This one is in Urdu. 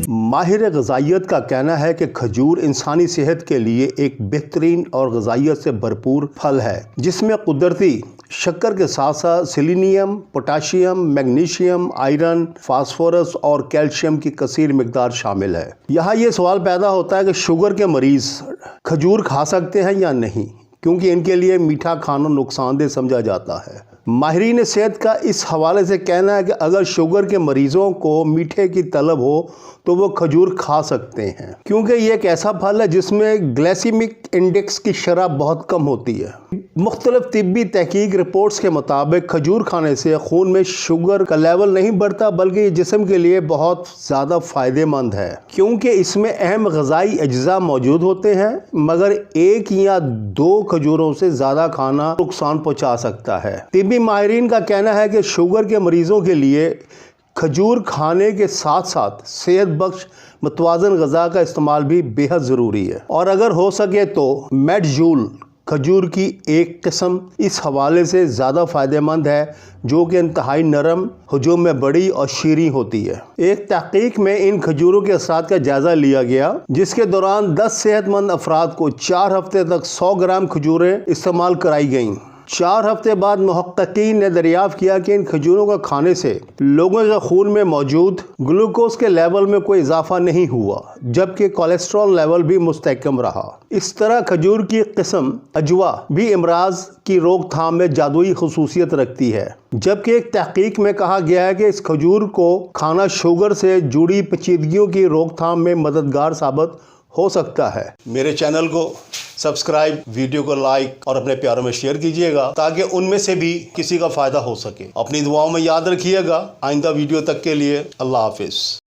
ماہر غذائیت کا کہنا ہے کہ کھجور انسانی صحت کے لیے ایک بہترین اور غذائیت سے بھرپور پھل ہے جس میں قدرتی شکر کے ساتھ ساتھ selenium, potassium, magnesium, iron, phosphorus اور کیلشیم کی کثیر مقدار شامل ہے۔ یہاں یہ سوال پیدا ہوتا ہے کہ شوگر کے مریض کھجور کھا سکتے ہیں یا نہیں، کیونکہ ان کے لیے میٹھا کھانا نقصان دہ سمجھا جاتا ہے۔ ماہرین صحت کا اس حوالے سے کہنا ہے کہ اگر شوگر کے مریضوں کو میٹھے کی طلب ہو تو وہ کھجور کھا سکتے ہیں، کیونکہ یہ ایک ایسا پھل ہے جس میں گلائسیمک انڈیکس کی شرح بہت کم ہوتی ہے۔ مختلف طبی تحقیق رپورٹس کے مطابق کھجور کھانے سے خون میں شوگر کا لیول نہیں بڑھتا، بلکہ یہ جسم کے لیے بہت زیادہ فائدہ مند ہے، کیونکہ اس میں اہم غذائی اجزاء موجود ہوتے ہیں، مگر ایک یا دو کھجوروں سے زیادہ کھانا نقصان پہنچا سکتا ہے۔ طبی ماہرین کا کہنا ہے کہ شوگر کے مریضوں کے لیے کھجور کھانے کے ساتھ ساتھ صحت بخش متوازن غذا کا استعمال بھی بے حد ضروری ہے، اور اگر ہو سکے تو میڈ جول کھجور کی ایک قسم اس حوالے سے زیادہ فائدہ مند ہے، جو کہ انتہائی نرم، ہجوم میں بڑی اور شیریں ہوتی ہے۔ ایک تحقیق میں ان کھجوروں کے اثرات کا جائزہ لیا گیا، جس کے دوران 10 صحت مند افراد کو 4 ہفتے تک 100 گرام کھجوریں استعمال کرائی گئیں۔ 4 ہفتے بعد محققین نے دریافت کیا کہ ان کھجوروں کا کھانے سے لوگوں کے خون میں موجود گلوکوز کے لیول میں کوئی اضافہ نہیں ہوا، جبکہ کولیسٹرول لیول بھی مستحکم رہا۔ اس طرح کھجور کی قسم اجوا بھی امراض کی روک تھام میں جادوئی خصوصیت رکھتی ہے، جبکہ ایک تحقیق میں کہا گیا ہے کہ اس کھجور کو کھانا شوگر سے جڑی پیچیدگیوں کی روک تھام میں مددگار ثابت ہو سکتا ہے۔ میرے چینل کو سبسکرائب، ویڈیو کو لائک اور اپنے پیاروں میں شیئر کیجیے گا تاکہ ان میں سے بھی کسی کا فائدہ ہو سکے۔ اپنی دعاؤں میں یاد رکھیے گا۔ آئندہ ویڈیو تک کے لیے اللہ حافظ۔